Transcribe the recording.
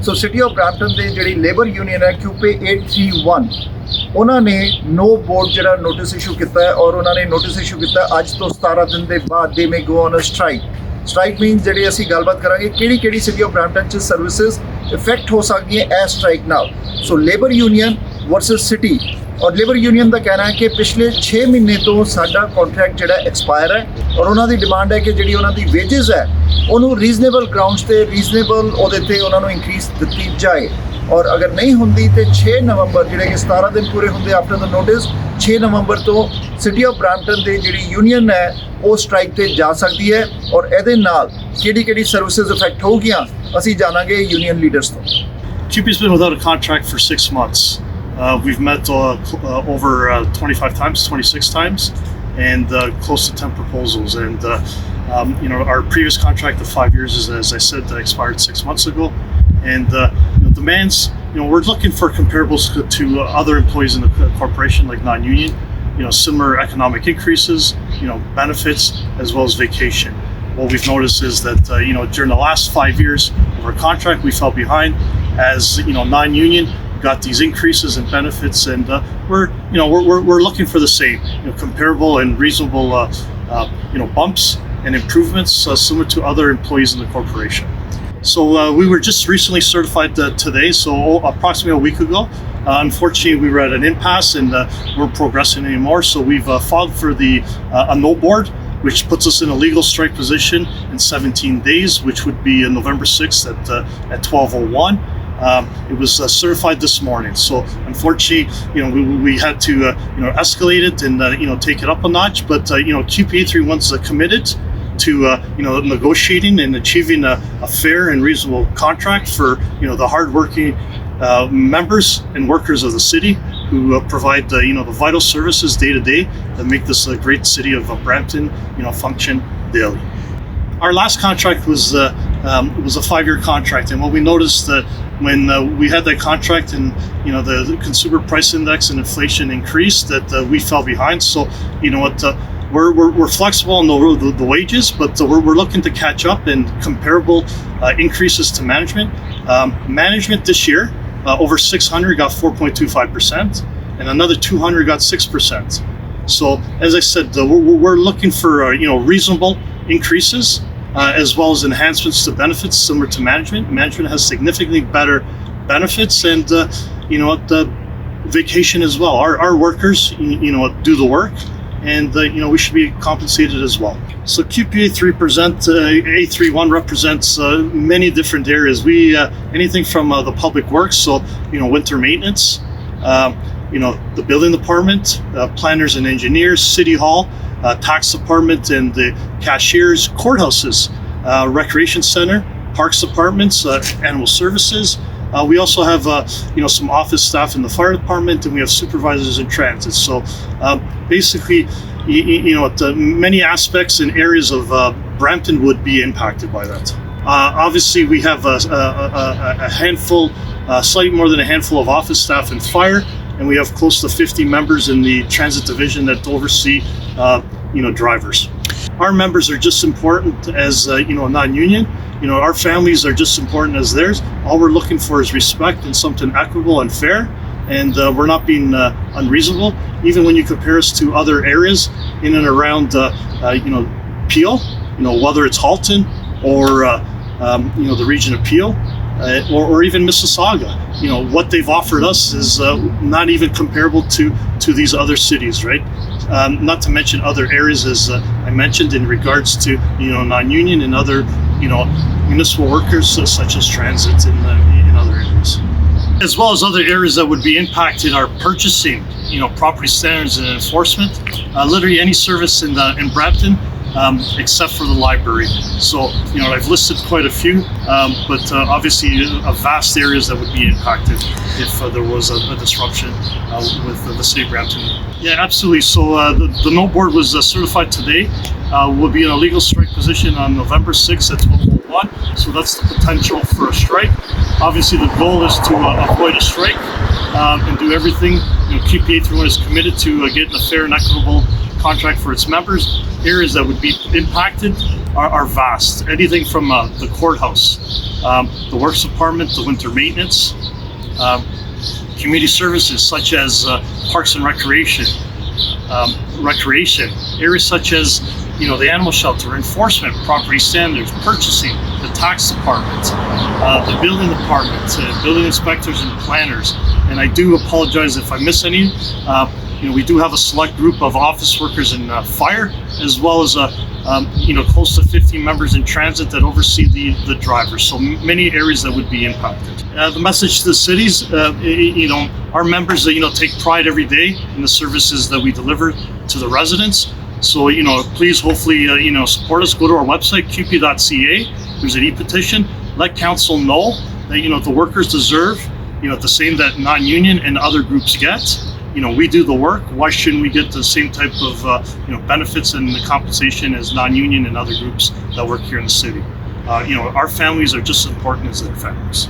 So city of Brampton ਦੇ ਜਿਹੜੀ labour union ਹੈ CUPE 831 ਉਹਨਾਂ ਨੇ ਨੋ ਬੋਰਡ ਜਿਹੜਾ ਨੋਟਿਸ ਇਸ਼ੂ ਕੀਤਾ ਹੈ ਔਰ ਉਹਨਾਂ ਨੇ ਨੋਟਿਸ ਇਸ਼ੂ ਕੀਤਾ ਅੱਜ ਤੋਂ 17 ਦਿਨ ਦੇ ਬਾਅਦ they may go on a strike means ਜਿਹੜੀ ਅਸੀਂ ਗੱਲਬਾਤ ਕਰਾਂਗੇ ਕਿਹੜੀ ਸਿਟੀ ਆਫ ਬ੍ਰੈਂਪਟਨ 'ਚ ਸਰਵਿਸਿਜ਼ ਇਫੈਕਟ ਹੋ ਸਕਦੀਆਂ ਇਹ ਸਟ੍ਰਾਈਕ ਨਾਲ। So labour union versus city ਔਰ ਲੇਬਰ ਯੂਨੀਅਨ ਦਾ ਕਹਿਣਾ ਹੈ ਕਿ ਪਿਛਲੇ 6 ਮਹੀਨੇ ਤੋਂ ਸਾਡਾ ਕੰਟਰੈਕਟ ਜਿਹੜਾ ਐਕਸਪਾਇਰ ਹੈ ਔਰ ਉਹਨਾਂ ਦੀ ਡਿਮਾਂਡ ਹੈ ਕਿ ਜਿਹੜੀ ਉਹਨਾਂ ਦੀ ਵੇਜਸ ਹੈ ਉਹਨੂੰ ਰੀਜ਼ਨੇਬਲ ਗਰਾਊਂਡਸ ਤੇ ਰੀਜ਼ਨੇਬਲ ਉਹਦੇ ਤੇ ਉਹਨਾਂ ਨੂੰ ਇਨਕਰੀਜ਼ ਦਿੱਤੀ ਜਾਏ ਔਰ ਅਗਰ ਨਹੀਂ ਹੁੰਦੀ ਤੇ 6 ਨਵੰਬਰ ਜਿਹੜੇ ਕਿ 17 ਦਿਨ ਪੂਰੇ ਹੁੰਦੇ ਆਫਟਰ ਦਾ ਨੋਟਿਸ 6 ਨਵੰਬਰ ਤੋਂ ਸਿਟੀ ਆਫ ਬ੍ਰੈਂਪਟਨ ਦੀ ਜਿਹੜੀ ਯੂਨੀਅਨ ਹੈ ਉਹ ਸਟ੍ਰਾਈਕ ਤੇ ਜਾ ਸਕਦੀ ਹੈ ਔਰ ਇਹਦੇ ਨਾਲ ਕਿਹੜੀ ਸਰਵਿਸਿਜ਼ ਇਫੈਕਟ ਹੋਊਗੀਆਂ ਅਸੀਂ ਜਾਣਾਂਗੇ ਯੂਨੀਅਨ ਲੀਡਰਸ ਤੋਂ। CUPE's been without a contract for 6 months. We've met over 25 times, 26 times, and close to 10 proposals. And our previous contract of 5 years is, as I said, expired 6 months ago. And demands, we're looking for comparables to other employees in the corporation, like non-union. Similar economic increases, benefits, as well as vacation. What we've noticed is that during the last 5 years of our contract, we fell behind as non-union. Got these increases in benefits, and we're looking for the same, comparable and reasonable, bumps and improvements similar to other employees in the corporation. So we were just recently certified today, so approximately a week ago. Unfortunately, we were at an impasse and weren't progressing anymore. So we've filed for a no board, which puts us in a legal strike position in 17 days, which would be November 6th at 12:01. It was certified this morning, so unfortunately, we had to escalate it and take it up a notch. But CUPE 831 is committed to negotiating and achieving a fair and reasonable contract for the hardworking members and workers of the city who provide the vital services day to day that make this a great city of Brampton function daily. Our last contract was a 5-year contract, and what we noticed when we had that contract and the consumer price index and inflation increased, that we fell behind. So we're flexible on the wages, but we're looking to catch up and comparable increases to management. Management this year, over 600 got 4.25%, and another 200 got 6%. So as I said, we're looking for reasonable increases. As well as enhancements to benefits similar to management. Management has significantly better benefits and vacation as well. Our workers do the work, and we should be compensated as well. So CUPE 831 represents many different areas. We anything from the public works, so winter maintenance, the building department, planners and engineers, city hall, tax department and the cashiers, courthouses, recreation center, parks departments, animal services. We also have some office staff in the fire department, and we have supervisors in transit. So basically, many aspects and areas of Brampton would be impacted by that. Obviously, we have a handful, slightly more than a handful of office staff in fire, and we have close to 50 members in the transit division that oversee drivers. Our members are just important as non-union. Our families are just important as theirs. All we're looking for is respect and something equitable and fair, and we're not being unreasonable. Even when you compare us to other areas in and around Peel, whether it's Halton or the region of Peel, or even Mississauga, what they've offered us is not even comparable to these other cities, right? Not to mention other areas, as I mentioned, in regards to non-union and other municipal workers such as transit in other areas, as well as other areas that would be impacted are purchasing, property standards and enforcement, literally any service in Brampton. Except for the library. So, I've listed quite a few, but obviously a vast areas that would be impacted if there was a disruption with the city of Brampton. Yeah, absolutely. So the no board was certified today. We'll be in a legal strike position on November 6th at 12:01. So that's the potential for a strike. Obviously, the goal is to avoid a strike and do everything. CUPE 831 is committed to getting a fair and equitable contract for its members. Areas that would be impacted are vast. Anything from the courthouse, the works department, the winter maintenance, community services such as parks and recreation, areas such as the animal shelter, enforcement, property standards, purchasing, the tax department, the building department, building inspectors and planners. And I do apologize if I miss any. We do have a select group of office workers in fire, as well as close to 15 members in transit that oversee the drivers. So many areas that would be impacted. The message to the cities, our members take pride every day in the services that we deliver to the residents. So please, hopefully, support us. Go to our website, cupe.ca. There's an e-petition. Let council know that the workers deserve the same that non-union and other groups get. We do the work. Why shouldn't we get the same type of benefits and the compensation as non-union and other groups that work here in the city? Our families are just as important as their families.